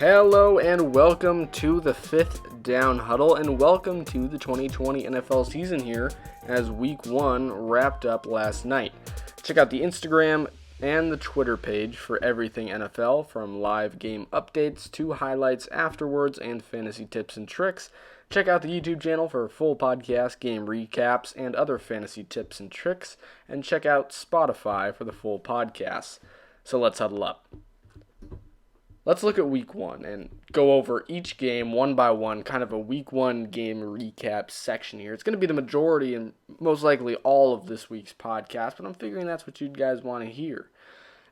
Hello and welcome to the Fifth Down Huddle, and welcome to the 2020 NFL season here as Week 1 wrapped up last night. Check out the Instagram and the Twitter page for everything NFL, from live game updates to highlights afterwards and fantasy tips and tricks. Check out the YouTube channel for full podcast, game recaps, and other fantasy tips and tricks, and check out Spotify for the full podcasts. So let's huddle up. Let's look at Week 1 and go over each game one by one, kind of a Week 1 game recap section here. It's going to be the majority and most likely all of this week's podcast, but I'm figuring that's what you guys want to hear.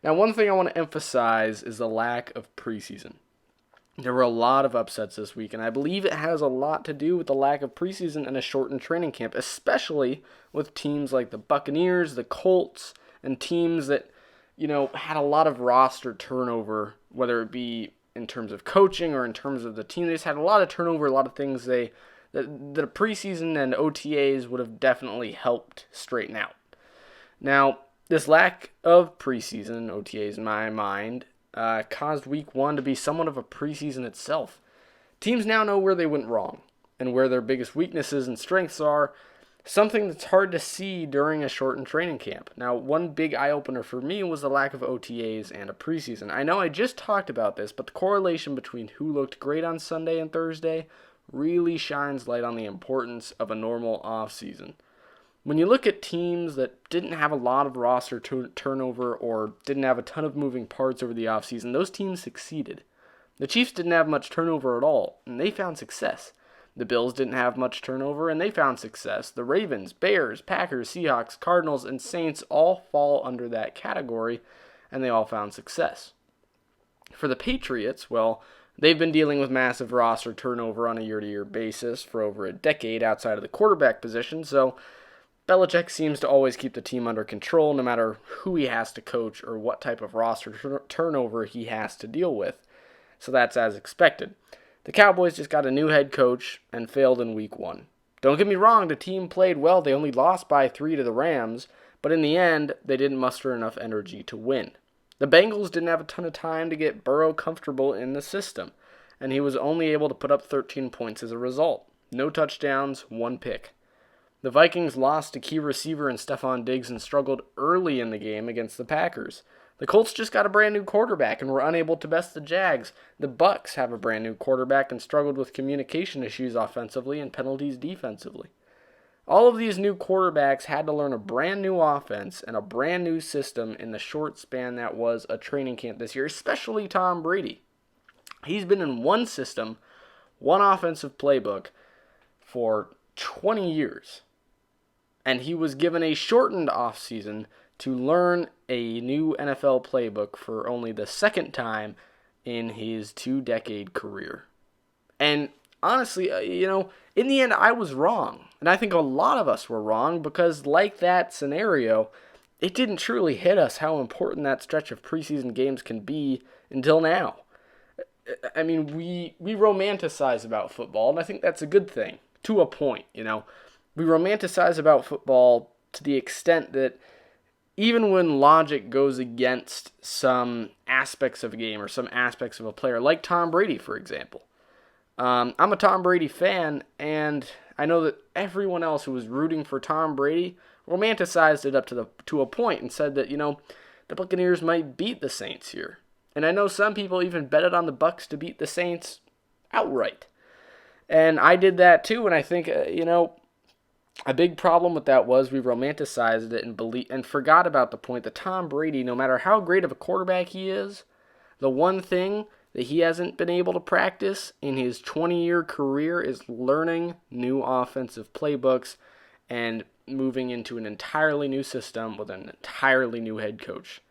Now, one thing I want to emphasize is the lack of preseason. There were a lot of upsets this week, and I believe it has a lot to do with the lack of preseason and a shortened training camp, especially with teams like the Buccaneers, the Colts, and teams that, had a lot of roster turnover, whether it be in terms of coaching or in terms of the team. They just had a lot of turnover, a lot of things that a preseason and OTAs would have definitely helped straighten out. Now, this lack of preseason and OTAs, in my mind, caused Week 1 to be somewhat of a preseason itself. Teams now know where they went wrong and where their biggest weaknesses and strengths are, something that's hard to see during a shortened training camp. Now, one big eye-opener for me was the lack of OTAs and a preseason. I know I just talked about this, but the correlation between who looked great on Sunday and Thursday really shines light on the importance of a normal offseason. When you look at teams that didn't have a lot of roster turnover or didn't have a ton of moving parts over the offseason, those teams succeeded. The Chiefs didn't have much turnover at all, and they found success. The Bills didn't have much turnover, and they found success. The Ravens, Bears, Packers, Seahawks, Cardinals, and Saints all fall under that category, and they all found success. For the Patriots, well, they've been dealing with massive roster turnover on a year-to-year basis for over a decade outside of the quarterback position, so Belichick seems to always keep the team under control no matter who he has to coach or what type of roster turnover he has to deal with. So that's as expected. The Cowboys just got a new head coach and failed in Week 1. Don't get me wrong, the team played well. They only lost by 3 to the Rams, but in the end, they didn't muster enough energy to win. The Bengals didn't have a ton of time to get Burrow comfortable in the system, and he was only able to put up 13 points as a result. No touchdowns, 1 pick. The Vikings lost a key receiver in Stephon Diggs and struggled early in the game against the Packers. The Colts just got a brand new quarterback and were unable to best the Jags. The Bucs have a brand new quarterback and struggled with communication issues offensively and penalties defensively. All of these new quarterbacks had to learn a brand new offense and a brand new system in the short span that was a training camp this year, especially Tom Brady. He's been in one system, one offensive playbook for 20 years. And he was given a shortened offseason to learn a new NFL playbook for only the second time in his 2-decade career. And honestly, in the end, I was wrong. And I think a lot of us were wrong because, like that scenario, it didn't truly hit us how important that stretch of preseason games can be until now. I mean, we romanticize about football, and I think that's a good thing, to a point, We romanticize about football to the extent that even when logic goes against some aspects of a game or some aspects of a player, like Tom Brady, for example. I'm a Tom Brady fan, and I know that everyone else who was rooting for Tom Brady romanticized it up to a point and said that, the Buccaneers might beat the Saints here. And I know some people even betted on the Bucs to beat the Saints outright. And I did that too, and I think, a big problem with that was we romanticized it and forgot about the point that Tom Brady, no matter how great of a quarterback he is, the one thing that he hasn't been able to practice in his 20-year career is learning new offensive playbooks and moving into an entirely new system with an entirely new head coach.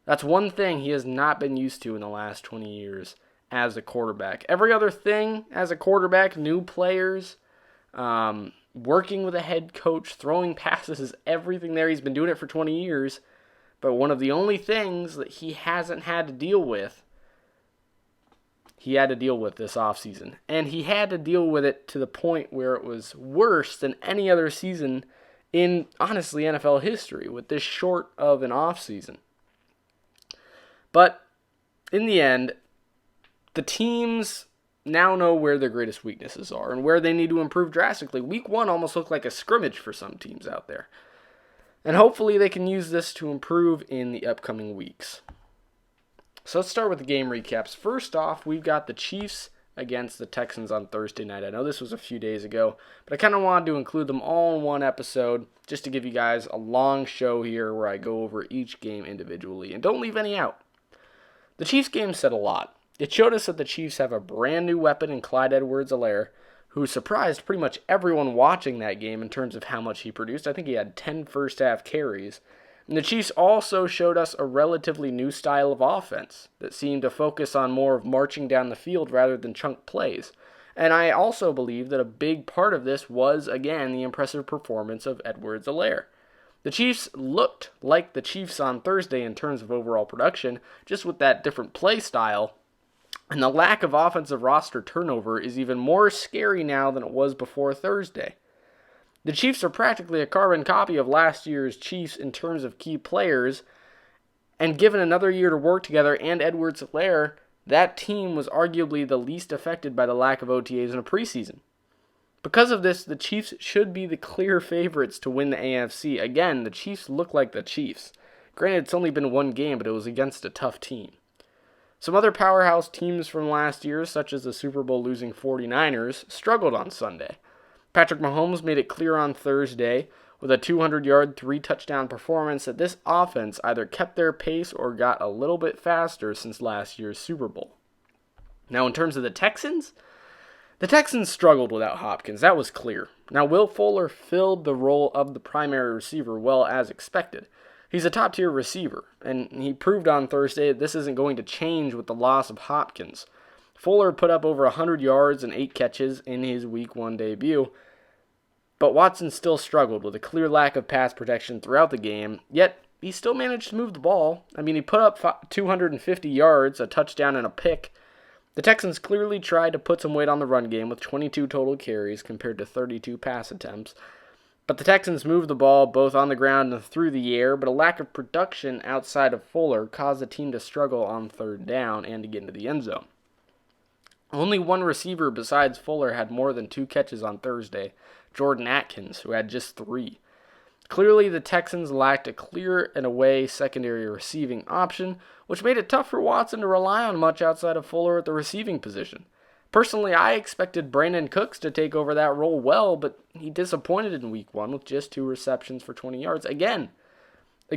That's one thing he has not been used to in the last 20 years as a quarterback. Every other thing as a quarterback, new players, working with a head coach, throwing passes, is everything there. He's been doing it for 20 years. But one of the only things that he hasn't had to deal with, he had to deal with this offseason. And he had to deal with it to the point where it was worse than any other season in, honestly, NFL history with this short of an offseason. But in the end, the teams now know where their greatest weaknesses are and where they need to improve drastically. Week 1 almost looked like a scrimmage for some teams out there. And hopefully they can use this to improve in the upcoming weeks. So let's start with the game recaps. First off, we've got the Chiefs against the Texans on Thursday night. I know this was a few days ago, but I kind of wanted to include them all in one episode just to give you guys a long show here where I go over each game individually and don't leave any out. The Chiefs game said a lot. It showed us that the Chiefs have a brand new weapon in Clyde Edwards-Helaire, who surprised pretty much everyone watching that game in terms of how much he produced. I think he had 10 first-half carries. And the Chiefs also showed us a relatively new style of offense that seemed to focus on more of marching down the field rather than chunk plays. And I also believe that a big part of this was, again, the impressive performance of Edwards-Helaire. The Chiefs looked like the Chiefs on Thursday in terms of overall production, just with that different play style. And the lack of offensive roster turnover is even more scary now than it was before Thursday. The Chiefs are practically a carbon copy of last year's Chiefs in terms of key players, and given another year to work together and Edwards-Helaire, that team was arguably the least affected by the lack of OTAs in a preseason. Because of this, the Chiefs should be the clear favorites to win the AFC. Again, the Chiefs look like the Chiefs. Granted, it's only been one game, but it was against a tough team. Some other powerhouse teams from last year, such as the Super Bowl losing 49ers, struggled on Sunday. Patrick Mahomes made it clear on Thursday with a 200-yard, 3-touchdown performance that this offense either kept their pace or got a little bit faster since last year's Super Bowl. Now, in terms of the Texans struggled without Hopkins. That was clear. Now, Will Fuller filled the role of the primary receiver well as expected. He's a top-tier receiver, and he proved on Thursday that this isn't going to change with the loss of Hopkins. Fuller put up over 100 yards and 8 catches in his Week 1 debut, but Watson still struggled with a clear lack of pass protection throughout the game, yet he still managed to move the ball. I mean, he put up 250 yards, a touchdown, and a pick. The Texans clearly tried to put some weight on the run game with 22 total carries compared to 32 pass attempts. But the Texans moved the ball both on the ground and through the air, but a lack of production outside of Fuller caused the team to struggle on third down and to get into the end zone. Only one receiver besides Fuller had more than 2 catches on Thursday, Jordan Atkins, who had just 3. Clearly, the Texans lacked a clear and away secondary receiving option, which made it tough for Watson to rely on much outside of Fuller at the receiving position. Personally, I expected Brandon Cooks to take over that role well, but he disappointed in Week 1 with just 2 receptions for 20 yards. Again,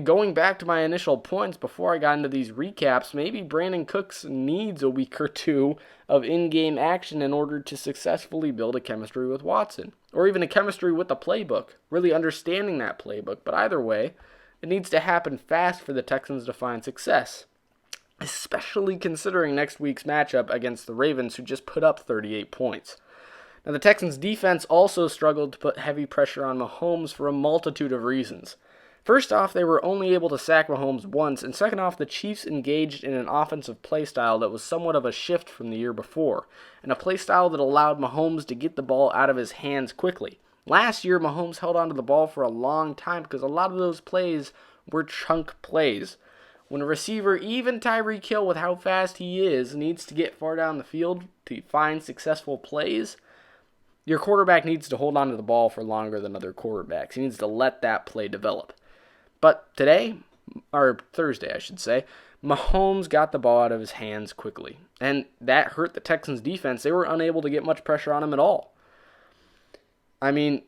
going back to my initial points before I got into these recaps, maybe Brandon Cooks needs a week or 2 of in-game action in order to successfully build a chemistry with Watson, or even a chemistry with the playbook, really understanding that playbook. But either way, it needs to happen fast for the Texans to find success, especially considering next week's matchup against the Ravens, who just put up 38 points. Now, the Texans' defense also struggled to put heavy pressure on Mahomes for a multitude of reasons. First off, they were only able to sack Mahomes once, and second off, the Chiefs engaged in an offensive play style that was somewhat of a shift from the year before, and a play style that allowed Mahomes to get the ball out of his hands quickly. Last year, Mahomes held onto the ball for a long time because a lot of those plays were chunk plays. When a receiver, even Tyreek Hill with how fast he is, needs to get far down the field to find successful plays, your quarterback needs to hold onto the ball for longer than other quarterbacks. He needs to let that play develop. But today, or Thursday I should say, Mahomes got the ball out of his hands quickly, and that hurt the Texans' defense. They were unable to get much pressure on him at all. I mean,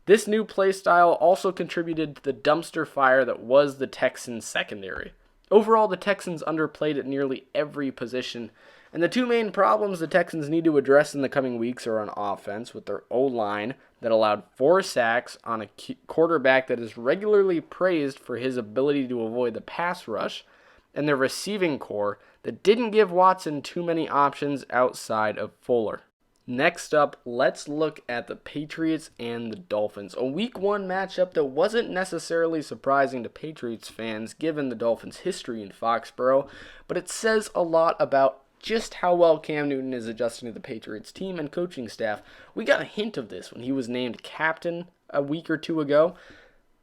this new play style also contributed to the dumpster fire that was the Texans' secondary. Overall, the Texans underplayed at nearly every position, and the 2 main problems the Texans need to address in the coming weeks are on offense, with their O-line that allowed 4 sacks on a quarterback that is regularly praised for his ability to avoid the pass rush, and their receiving core that didn't give Watson too many options outside of Fuller. Next up, let's look at the Patriots and the Dolphins, a Week 1 matchup that wasn't necessarily surprising to Patriots fans given the Dolphins' history in Foxborough, but it says a lot about just how well Cam Newton is adjusting to the Patriots team and coaching staff. We got a hint of this when he was named captain a week or 2 ago,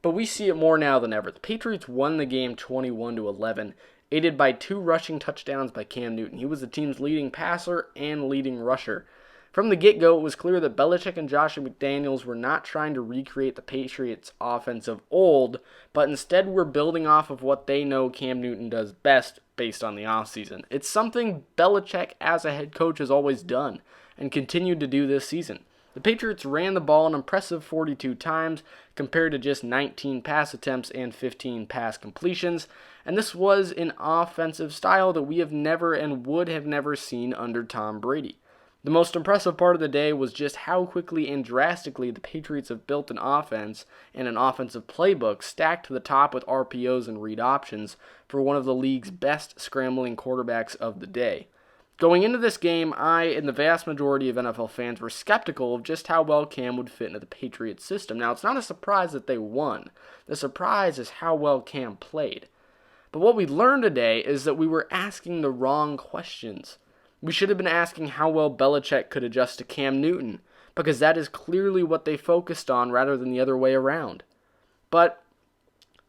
but we see it more now than ever. The Patriots won the game 21-11, aided by 2 rushing touchdowns by Cam Newton. He was the team's leading passer and leading rusher. From the get-go, it was clear that Belichick and Josh McDaniels were not trying to recreate the Patriots' offense of old, but instead were building off of what they know Cam Newton does best based on the offseason. It's something Belichick as a head coach has always done and continued to do this season. The Patriots ran the ball an impressive 42 times compared to just 19 pass attempts and 15 pass completions, and this was an offensive style that we have never and would have never seen under Tom Brady. The most impressive part of the day was just how quickly and drastically the Patriots have built an offense and an offensive playbook stacked to the top with RPOs and read options for one of the league's best scrambling quarterbacks of the day. Going into this game, I and the vast majority of NFL fans were skeptical of just how well Cam would fit into the Patriots system. Now, it's not a surprise that they won. The surprise is how well Cam played. But what we learned today is that we were asking the wrong questions. We should have been asking how well Belichick could adjust to Cam Newton, because that is clearly what they focused on rather than the other way around. But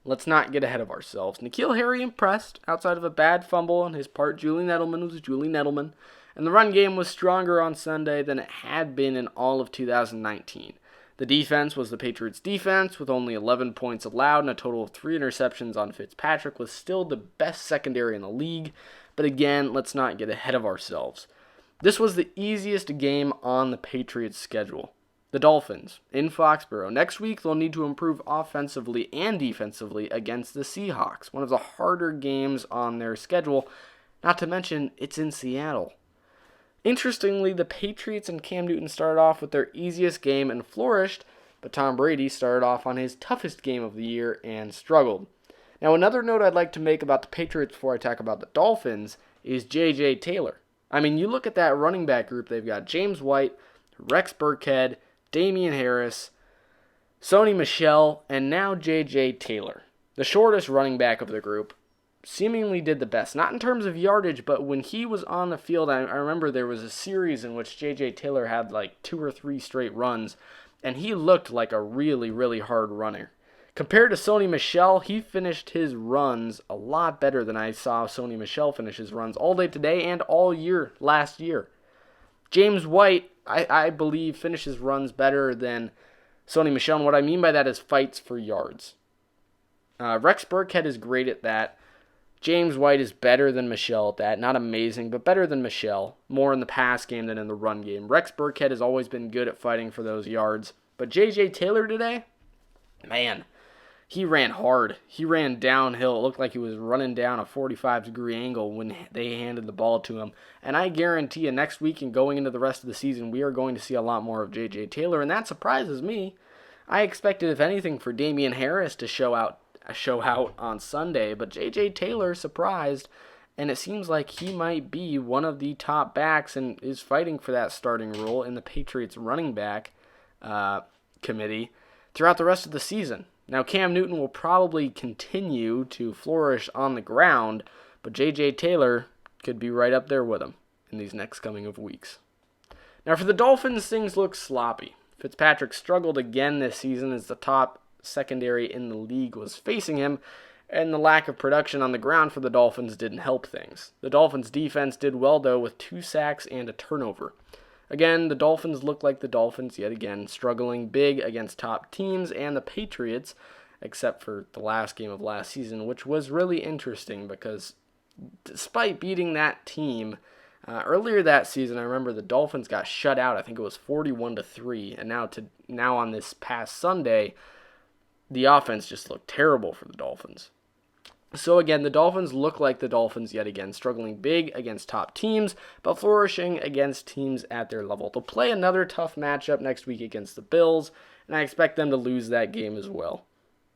let's not get ahead of ourselves. N'Keal Harry impressed. Outside of a bad fumble on his part, Julian Edelman was Julian Edelman, and the run game was stronger on Sunday than it had been in all of 2019. The defense was the Patriots' defense, with only 11 points allowed and a total of 3 interceptions on Fitzpatrick, was still the best secondary in the league. But again, let's not get ahead of ourselves. This was the easiest game on the Patriots' schedule. The Dolphins, in Foxborough. Next week, they'll need to improve offensively and defensively against the Seahawks, one of the harder games on their schedule, not to mention it's in Seattle. Interestingly, the Patriots and Cam Newton started off with their easiest game and flourished, but Tom Brady started off on his toughest game of the year and struggled. Now, another note I'd like to make about the Patriots before I talk about the Dolphins is J.J. Taylor. I mean, you look at that running back group, they've got James White, Rex Burkhead, Damian Harris, Sony Michel, and now J.J. Taylor. The shortest running back of the group seemingly did the best. Not in terms of yardage, but when he was on the field, I remember there was a series in which J.J. Taylor had like 2 or 3 straight runs, and he looked like a really, really hard runner. Compared to Sony Michel, he finished his runs a lot better than I saw Sony Michel finish his runs all day today and all year last year. James White, I believe, finishes runs better than Sony Michel, and what I mean by that is fights for yards. Rex Burkhead is great at that. James White is better than Michel at that. Not amazing, but better than Michel. More in the pass game than in the run game. Rex Burkhead has always been good at fighting for those yards. But J.J. Taylor today, man, he ran hard. He ran downhill. It looked like he was running down a 45-degree angle when they handed the ball to him. And I guarantee you next week and going into the rest of the season, we are going to see a lot more of J.J. Taylor, and that surprises me. I expected, if anything, for Damian Harris to show out on Sunday, but J.J. Taylor surprised, and it seems like he might be one of the top backs and is fighting for that starting role in the Patriots running back committee throughout the rest of the season. Now, Cam Newton will probably continue to flourish on the ground, but J.J. Taylor could be right up there with him in these next coming of weeks. Now, for the Dolphins, things look sloppy. Fitzpatrick struggled again this season as the top secondary in the league was facing him, and the lack of production on the ground for the Dolphins didn't help things. The Dolphins' defense did well, though, with 2 sacks and a turnover. Again, the Dolphins look like the Dolphins yet again, struggling big against top teams and the Patriots, except for the last game of last season, which was really interesting because despite beating that team, earlier that season, I remember the Dolphins got shut out. I think it was 41-3, and now on this past Sunday, the offense just looked terrible for the Dolphins. So again, the Dolphins look like the Dolphins yet again, struggling big against top teams, but flourishing against teams at their level. They'll play another tough matchup next week against the Bills, and I expect them to lose that game as well.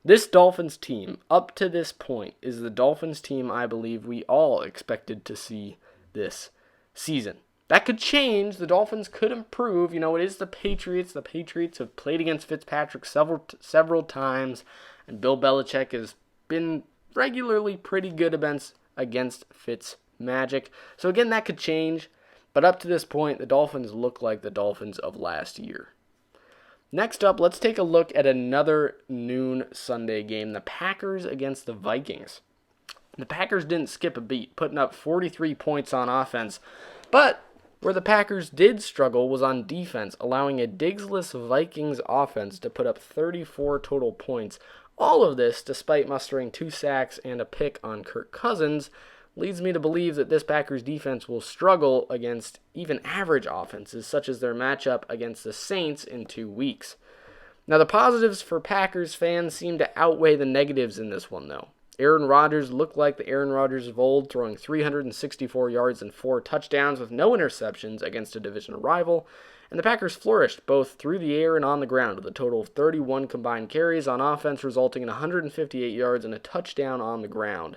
This Dolphins team, up to this point, is the Dolphins team I believe we all expected to see this season. That could change. The Dolphins could improve. You know, it is the Patriots. The Patriots have played against Fitzpatrick several times, and Bill Belichick has been regularly pretty good against Fitz magic. So again, that could change. But up to this point, the Dolphins look like the Dolphins of last year. Next up, let's take a look at another noon Sunday game. The Packers against the Vikings. The Packers didn't skip a beat, putting up 43 points on offense, but where the Packers did struggle was on defense, allowing a Diggsless Vikings offense to put up 34 total points. All of this, despite mustering 2 sacks and a pick on Kirk Cousins, leads me to believe that this Packers defense will struggle against even average offenses, such as their matchup against the Saints in 2 weeks. Now, the positives for Packers fans seem to outweigh the negatives in this one, though. Aaron Rodgers looked like the Aaron Rodgers of old, throwing 364 yards and 4 touchdowns with no interceptions against a division rival, and the Packers flourished both through the air and on the ground with a total of 31 combined carries on offense, resulting in 158 yards and a touchdown on the ground.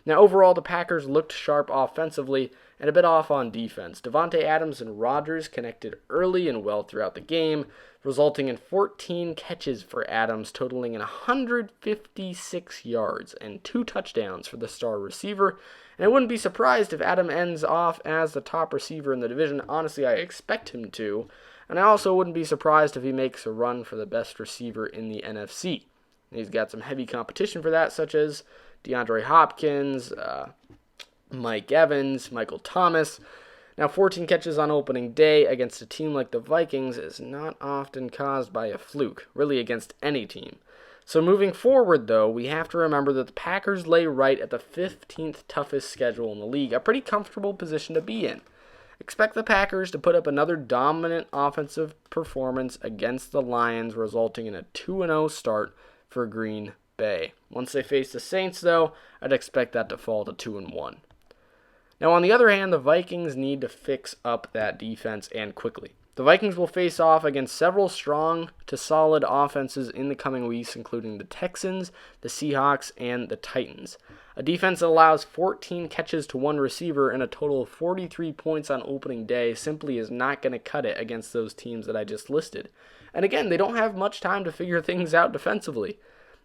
Now, overall, the Packers looked sharp offensively and a bit off on defense. Davante Adams and Rodgers connected early and well throughout the game, resulting in 14 catches for Adams, totaling in 156 yards and 2 touchdowns for the star receiver. And I wouldn't be surprised if Adam ends off as the top receiver in the division. Honestly, I expect him to. And I also wouldn't be surprised if he makes a run for the best receiver in the NFC. He's got some heavy competition for that, such as DeAndre Hopkins, Mike Evans, Michael Thomas. Now, 14 catches on opening day against a team like the Vikings is not often caused by a fluke, really against any team. So moving forward, though, we have to remember that the Packers lay right at the 15th toughest schedule in the league, a pretty comfortable position to be in. Expect the Packers to put up another dominant offensive performance against the Lions, resulting in a 2-0 start for Green Bay. Once they face the Saints, though, I'd expect that to fall to 2-1. Now, on the other hand, the Vikings need to fix up that defense, and quickly. The Vikings will face off against several strong to solid offenses in the coming weeks, including the Texans, the Seahawks, and the Titans. A defense that allows 14 catches to one receiver and a total of 43 points on opening day simply is not going to cut it against those teams that I just listed. And again, they don't have much time to figure things out defensively.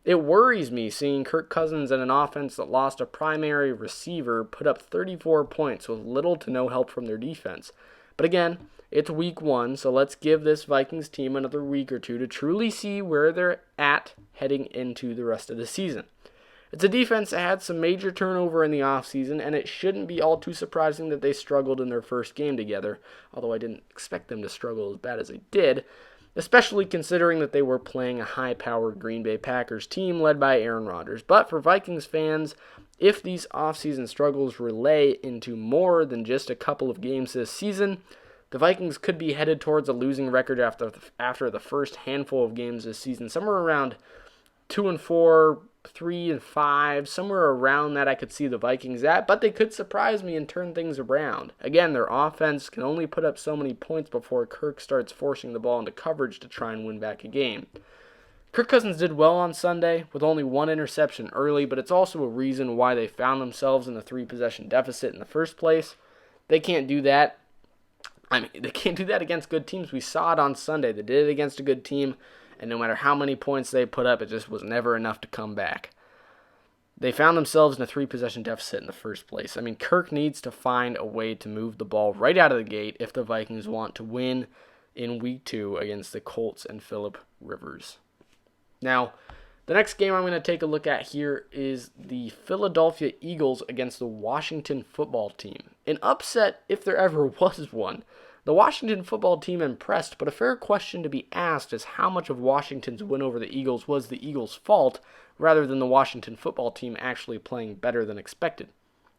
It worries me seeing Kirk Cousins and an offense that lost a primary receiver put up 34 points with little to no help from their defense. But again, it's week 1, so let's give this Vikings team another week or two to truly see where they're at heading into the rest of the season. It's a defense that had some major turnover in the offseason, and it shouldn't be all too surprising that they struggled in their first game together, although I didn't expect them to struggle as bad as they did, especially considering that they were playing a high-powered Green Bay Packers team led by Aaron Rodgers. But for Vikings fans, if these offseason struggles relay into more than just a couple of games this season, the Vikings could be headed towards a losing record after the first handful of games this season, somewhere around 2-4, 3-5, somewhere around that I could see the Vikings at, but they could surprise me and turn things around. Again, their offense can only put up so many points before Kirk starts forcing the ball into coverage to try and win back a game. Kirk Cousins did well on Sunday with only 1 interception early, but it's also a reason why they found themselves in a 3-possession deficit in the first place. They can't do that. They can't do that against good teams. We saw it on Sunday. They did it against a good team, and no matter how many points they put up, it just was never enough to come back. They found themselves in a 3-possession deficit in the first place. Kirk needs to find a way to move the ball right out of the gate if the Vikings want to win in Week 2 against the Colts and Phillip Rivers. Now, the next game I'm going to take a look at here is the Philadelphia Eagles against the Washington football team. An upset, if there ever was one. The Washington football team impressed, but a fair question to be asked is how much of Washington's win over the Eagles was the Eagles' fault, rather than the Washington football team actually playing better than expected.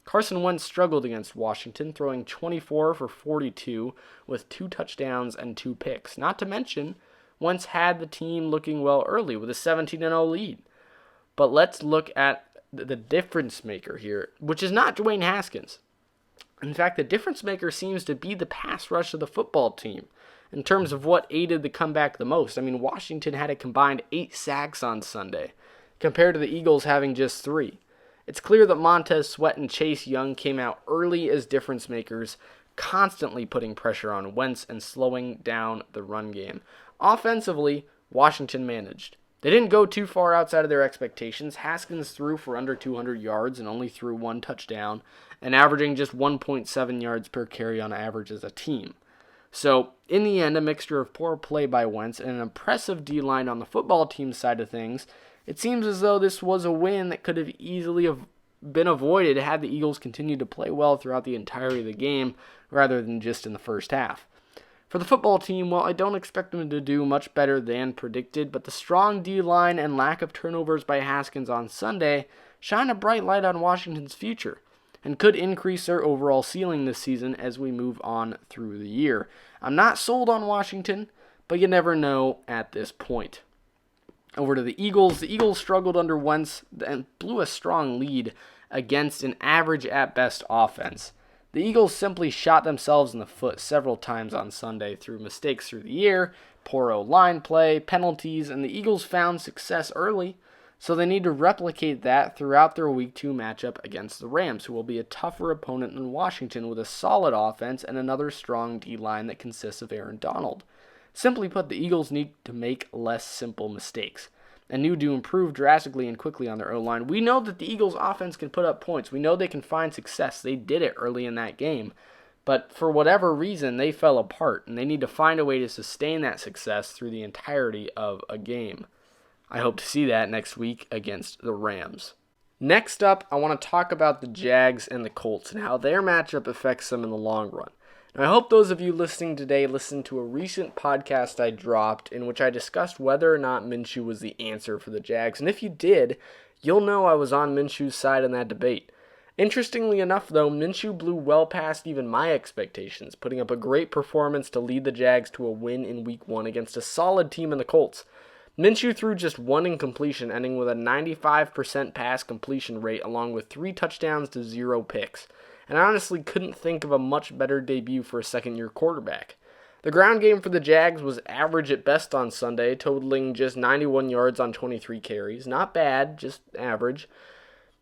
Carson Wentz struggled against Washington, throwing 24 for 42 with 2 touchdowns and 2 picks. Not to mention, Wentz had the team looking well early with a 17-0 lead. But let's look at the difference maker here, which is not Dwayne Haskins. In fact, the difference maker seems to be the pass rush of the football team in terms of what aided the comeback the most. Washington had a combined 8 sacks on Sunday, compared to the Eagles having just 3. It's clear that Montez Sweat and Chase Young came out early as difference makers, constantly putting pressure on Wentz and slowing down the run game. Offensively, Washington managed. They didn't go too far outside of their expectations. Haskins threw for under 200 yards and only threw 1 touchdown, and averaging just 1.7 yards per carry on average as a team. So, in the end, a mixture of poor play by Wentz and an impressive D-line on the football team side of things, it seems as though this was a win that could have easily been avoided had the Eagles continued to play well throughout the entirety of the game rather than just in the first half. For the football team, well, I don't expect them to do much better than predicted, but the strong D-line and lack of turnovers by Haskins on Sunday shine a bright light on Washington's future and could increase their overall ceiling this season as we move on through the year. I'm not sold on Washington, but you never know at this point. Over to the Eagles. The Eagles struggled under Wentz and blew a strong lead against an average at best offense. The Eagles simply shot themselves in the foot several times on Sunday through mistakes through the air, poor O-line play, penalties, and the Eagles found success early, so they need to replicate that throughout their Week 2 matchup against the Rams, who will be a tougher opponent than Washington with a solid offense and another strong D-line that consists of Aaron Donald. Simply put, the Eagles need to make less simple mistakes and need to improve drastically and quickly on their O-line. We know that the Eagles' offense can put up points. We know they can find success. They did it early in that game. But for whatever reason, they fell apart, and they need to find a way to sustain that success through the entirety of a game. I hope to see that next week against the Rams. Next up, I want to talk about the Jags and the Colts and how their matchup affects them in the long run. I hope those of you listening today listened to a recent podcast I dropped in which I discussed whether or not Minshew was the answer for the Jags. And if you did, you'll know I was on Minshew's side in that debate. Interestingly enough, though, Minshew blew well past even my expectations, putting up a great performance to lead the Jags to a win in Week 1 against a solid team in the Colts. Minshew threw just one incompletion, ending with a 95% pass completion rate along with 3 touchdowns to 0 picks. And I honestly couldn't think of a much better debut for a second-year quarterback. The ground game for the Jags was average at best on Sunday, totaling just 91 yards on 23 carries. Not bad, just average.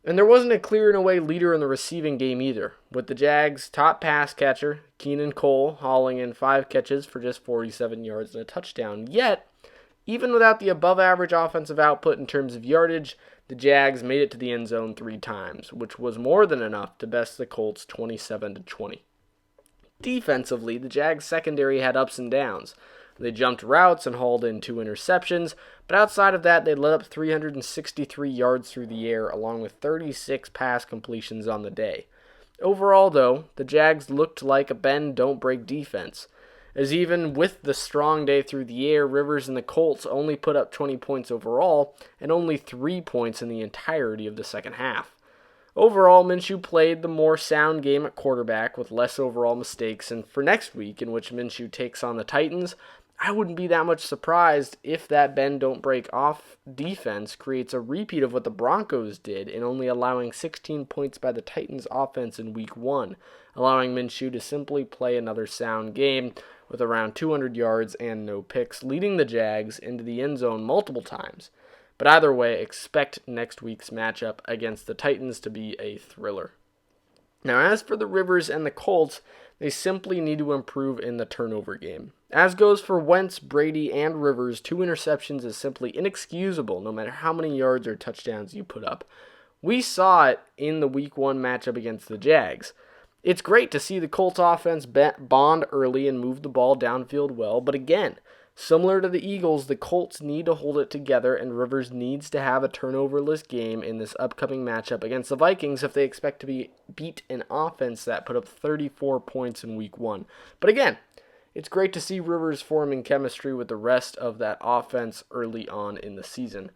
And there wasn't a clear and away leader in the receiving game either, with the Jags' top pass catcher, Keenan Cole, hauling in 5 catches for just 47 yards and a touchdown. Yet, even without the above-average offensive output in terms of yardage, the Jags made it to the end zone 3 times, which was more than enough to best the Colts 27-20. Defensively, the Jags secondary had ups and downs. They jumped routes and hauled in 2 interceptions, but outside of that, they let up 363 yards through the air, along with 36 pass completions on the day. Overall, though, the Jags looked like a bend-don't-break defense, as even with the strong day through the air, Rivers and the Colts only put up 20 points overall and only 3 points in the entirety of the second half. Overall, Minshew played the more sound game at quarterback with less overall mistakes, and for next week, in which Minshew takes on the Titans, I wouldn't be that much surprised if that bend-don't-break off defense creates a repeat of what the Broncos did in only allowing 16 points by the Titans offense in Week 1, allowing Minshew to simply play another sound game with around 200 yards and no picks, leading the Jags into the end zone multiple times. But either way, expect next week's matchup against the Titans to be a thriller. Now, as for the Rivers and the Colts, they simply need to improve in the turnover game. As goes for Wentz, Brady, and Rivers, 2 interceptions is simply inexcusable no matter how many yards or touchdowns you put up. We saw it in the Week 1 matchup against the Jags. It's great to see the Colts offense bond early and move the ball downfield well, but again, similar to the Eagles, the Colts need to hold it together, and Rivers needs to have a turnoverless game in this upcoming matchup against the Vikings if they expect to beat an offense that put up 34 points in Week 1. But again, it's great to see Rivers forming chemistry with the rest of that offense early on in the season.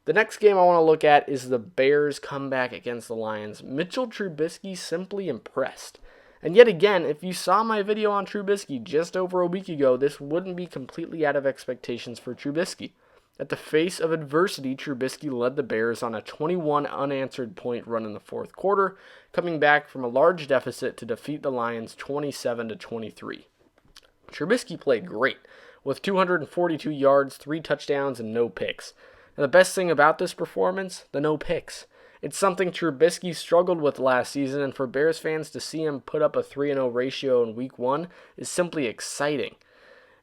The next game I want to look at is the Bears' comeback against the Lions. Mitchell Trubisky simply impressed. And yet again, if you saw my video on Trubisky just over a week ago, this wouldn't be completely out of expectations for Trubisky. At the face of adversity, Trubisky led the Bears on a 21 unanswered point run in the fourth quarter, coming back from a large deficit to defeat the Lions 27-23. Trubisky played great, with 242 yards, 3 touchdowns, and no picks. And the best thing about this performance, the no picks. It's something Trubisky struggled with last season, and for Bears fans to see him put up a 3-0 ratio in Week 1 is simply exciting.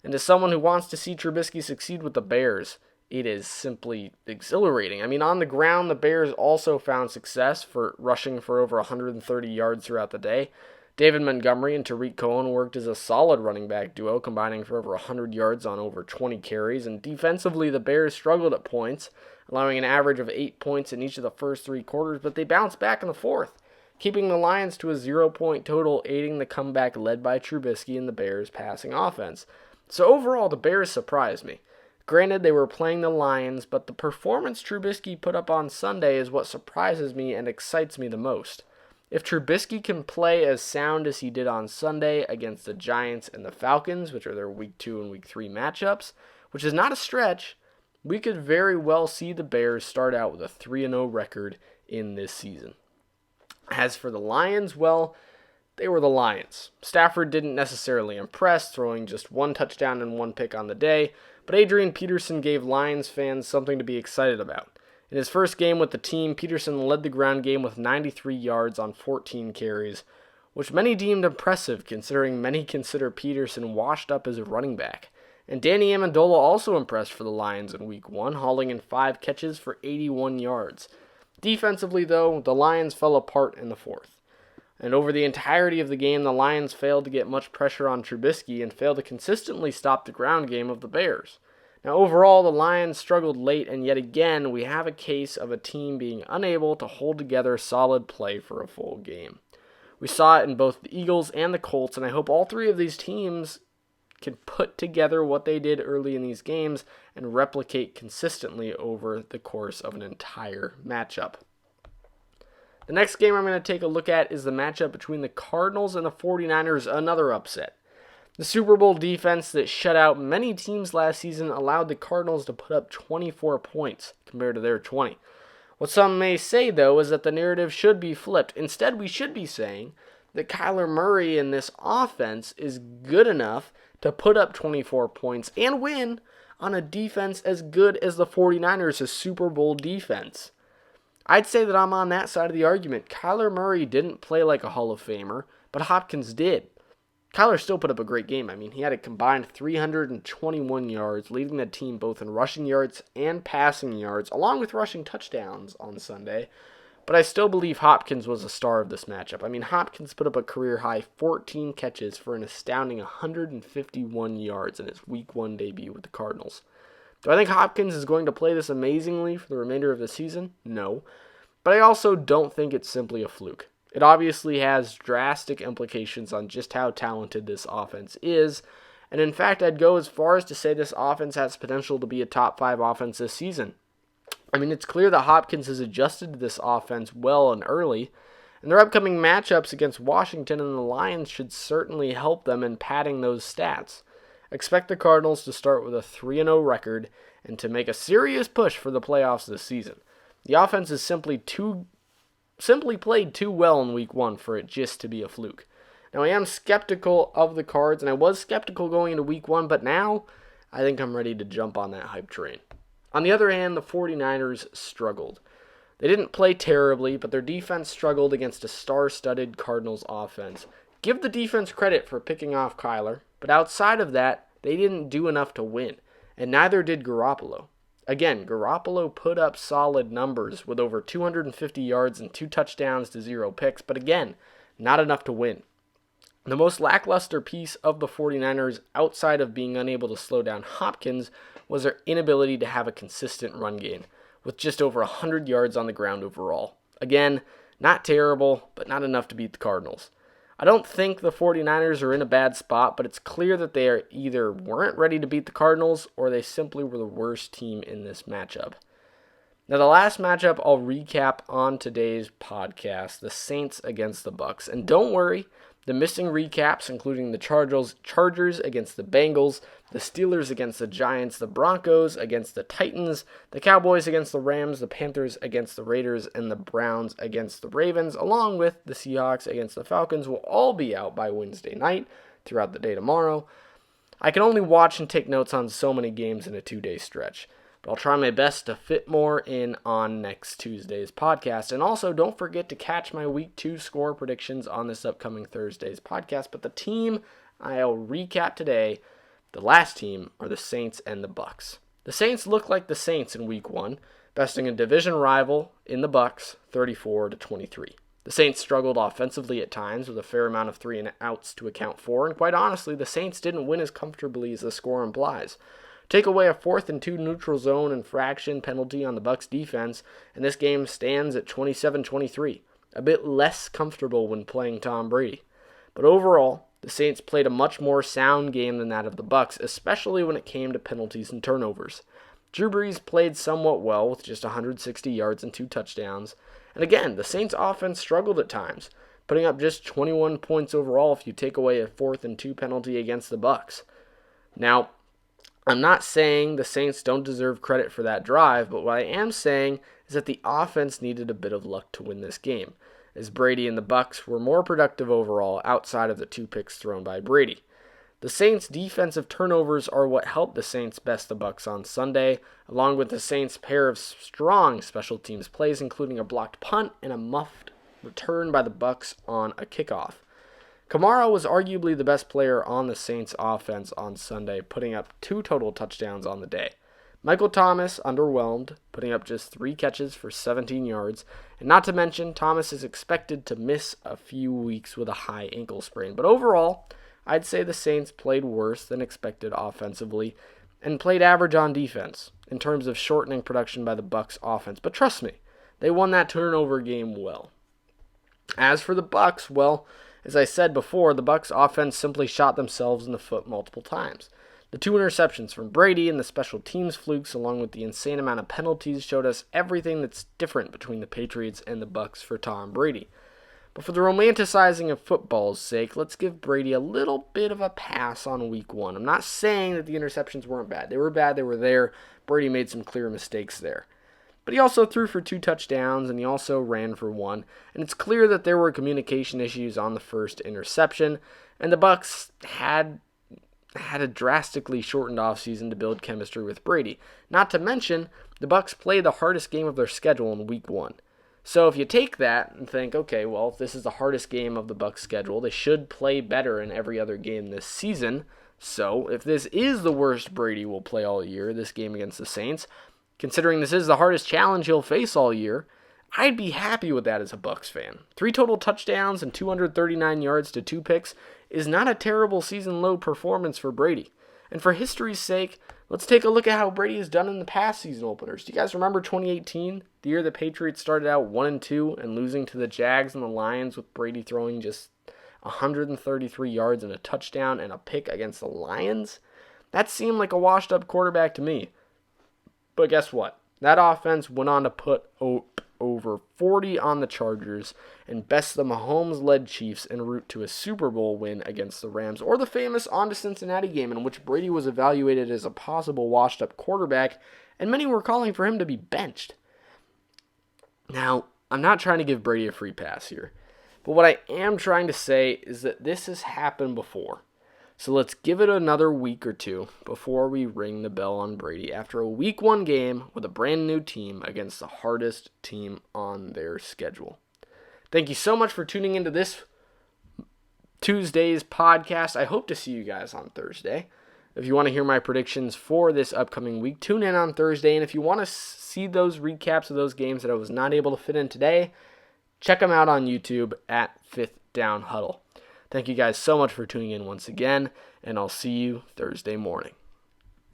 And as someone who wants to see Trubisky succeed with the Bears, it is simply exhilarating. I mean, on the ground, the Bears also found success for rushing for over 130 yards throughout the day. David Montgomery and Tariq Cohen worked as a solid running back duo, combining for over 100 yards on over 20 carries, and defensively the Bears struggled at points, allowing an average of 8 points in each of the first 3 quarters, but they bounced back in the fourth, keeping the Lions to a 0-point total, aiding the comeback led by Trubisky and the Bears' passing offense. So overall, the Bears surprised me. Granted, they were playing the Lions, but the performance Trubisky put up on Sunday is what surprises me and excites me the most. If Trubisky can play as sound as he did on Sunday against the Giants and the Falcons, which are their Week 2 and Week 3 matchups, which is not a stretch, we could very well see the Bears start out with a 3-0 record in this season. As for the Lions, well, they were the Lions. Stafford didn't necessarily impress, throwing just 1 touchdown and 1 pick on the day, but Adrian Peterson gave Lions fans something to be excited about. In his first game with the team, Peterson led the ground game with 93 yards on 14 carries, which many deemed impressive considering many consider Peterson washed up as a running back. And Danny Amendola also impressed for the Lions in Week 1, hauling in 5 catches for 81 yards. Defensively, though, the Lions fell apart in the fourth. And over the entirety of the game, the Lions failed to get much pressure on Trubisky and failed to consistently stop the ground game of the Bears. Now, overall, the Lions struggled late, and yet again, we have a case of a team being unable to hold together solid play for a full game. We saw it in both the Eagles and the Colts, and I hope all 3 of these teams can put together what they did early in these games and replicate consistently over the course of an entire matchup. The next game I'm going to take a look at is the matchup between the Cardinals and the 49ers, another upset. The Super Bowl defense that shut out many teams last season allowed the Cardinals to put up 24 points compared to their 20. What some may say, though, is that the narrative should be flipped. Instead, we should be saying that Kyler Murray in this offense is good enough to put up 24 points and win on a defense as good as the 49ers' Super Bowl defense. I'd say that I'm on that side of the argument. Kyler Murray didn't play like a Hall of Famer, but Hopkins did. Kyler still put up a great game. I mean, he had a combined 321 yards, leading the team both in rushing yards and passing yards, along with rushing touchdowns on Sunday. But I still believe Hopkins was the star of this matchup. I mean, Hopkins put up a career-high 14 catches for an astounding 151 yards in his Week 1 debut with the Cardinals. Do I think Hopkins is going to play this amazingly for the remainder of the season? No. But I also don't think it's simply a fluke. It obviously has drastic implications on just how talented this offense is, and in fact, I'd go as far as to say this offense has potential to be a top 5 offense this season. I mean, it's clear that Hopkins has adjusted to this offense well and early, and their upcoming matchups against Washington and the Lions should certainly help them in padding those stats. Expect the Cardinals to start with a 3-0 record and to make a serious push for the playoffs this season. The offense is simply played too well in Week 1 for it just to be a fluke. Now, I am skeptical of the Cards, and I was skeptical going into Week 1, but now I think I'm ready to jump on that hype train. On the other hand, the 49ers struggled. They didn't play terribly, but their defense struggled against a star-studded Cardinals offense. Give the defense credit for picking off Kyler, but outside of that, they didn't do enough to win, and neither did Garoppolo. Again, Garoppolo put up solid numbers with over 250 yards and 2 touchdowns to 0 picks, but again, not enough to win. The most lackluster piece of the 49ers, outside of being unable to slow down Hopkins, was their inability to have a consistent run game, with just over 100 yards on the ground overall. Again, not terrible, but not enough to beat the Cardinals. I don't think the 49ers are in a bad spot, but it's clear that they either weren't ready to beat the Cardinals or they simply were the worst team in this matchup. Now, the last matchup I'll recap on today's podcast, the Saints against the Bucks. And don't worry, the missing recaps, including the Chargers against the Bengals, the Steelers against the Giants, the Broncos against the Titans, the Cowboys against the Rams, the Panthers against the Raiders, and the Browns against the Ravens, along with the Seahawks against the Falcons, will all be out by Wednesday night throughout the day tomorrow. I can only watch and take notes on so many games in a 2-day stretch, but I'll try my best to fit more in on next Tuesday's podcast. And also, don't forget to catch my Week 2 score predictions on this upcoming Thursday's podcast. But the team I'll recap today, the last team, are the Saints and the Bucks. The Saints look like the Saints in Week 1, besting a division rival in the Bucks 34-23. The Saints struggled offensively at times with a fair amount of 3-and-outs to account for, and quite honestly, the Saints didn't win as comfortably as the score implies. Take away a 4th-and-2 neutral zone infraction penalty on the Bucs defense, and this game stands at 27-23, a bit less comfortable when playing Tom Brady. But overall, the Saints played a much more sound game than that of the Bucs, especially when it came to penalties and turnovers. Drew Brees played somewhat well with just 160 yards and 2 touchdowns. And again, the Saints offense struggled at times, putting up just 21 points overall if you take away a 4th-and-2 penalty against the Bucs. Now, I'm not saying the Saints don't deserve credit for that drive, but what I am saying is that the offense needed a bit of luck to win this game, as Brady and the Bucs were more productive overall outside of the 2 picks thrown by Brady. The Saints' defensive turnovers are what helped the Saints best the Bucs on Sunday, along with the Saints' pair of strong special teams plays, including a blocked punt and a muffed return by the Bucs on a kickoff. Kamara was arguably the best player on the Saints' offense on Sunday, putting up 2 total touchdowns on the day. Michael Thomas underwhelmed, putting up just 3 catches for 17 yards, and not to mention Thomas is expected to miss a few weeks with a high ankle sprain. But overall, I'd say the Saints played worse than expected offensively and played average on defense in terms of shortening production by the Bucs offense. But trust me, they won that turnover game well. As for the Bucs, well, as I said before, the Bucs offense simply shot themselves in the foot multiple times. The 2 interceptions from Brady and the special teams flukes, along with the insane amount of penalties, showed us everything that's different between the Patriots and the Bucs for Tom Brady. But for the romanticizing of football's sake, let's give Brady a little bit of a pass on week 1. I'm not saying that the interceptions weren't bad. They were bad, they were there. Brady made some clear mistakes there. But he also threw for 2 touchdowns, and he also ran for 1. And it's clear that there were communication issues on the first interception, and the Bucs had a drastically shortened offseason to build chemistry with Brady. Not to mention, the Bucs played the hardest game of their schedule in week 1. So if you take that and think, okay, well, if this is the hardest game of the Bucs schedule, they should play better in every other game this season. So if this is the worst Brady will play all year, this game against the Saints, considering this is the hardest challenge he'll face all year, I'd be happy with that as a Bucs fan. 3 total touchdowns and 239 yards to 2 picks is not a terrible season-low performance for Brady. And for history's sake, let's take a look at how Brady has done in the past season openers. Do you guys remember 2018, the year the Patriots started out 1-2 and losing to the Jags and the Lions with Brady throwing just 133 yards and a touchdown and a pick against the Lions? That seemed like a washed-up quarterback to me. But guess what? That offense went on to put over 40 on the Chargers and best the Mahomes-led Chiefs en route to a Super Bowl win against the Rams, or the famous On to Cincinnati game in which Brady was evaluated as a possible washed-up quarterback, and many were calling for him to be benched. Now, I'm not trying to give Brady a free pass here, but what I am trying to say is that this has happened before. So let's give it another week or 2 before we ring the bell on Brady after a week 1 game with a brand new team against the hardest team on their schedule. Thank you so much for tuning into this Tuesday's podcast. I hope to see you guys on Thursday. If you want to hear my predictions for this upcoming week, tune in on Thursday. And if you want to see those recaps of those games that I was not able to fit in today, check them out on YouTube at Fifth Down Huddle. Thank you guys so much for tuning in once again, and I'll see you Thursday morning.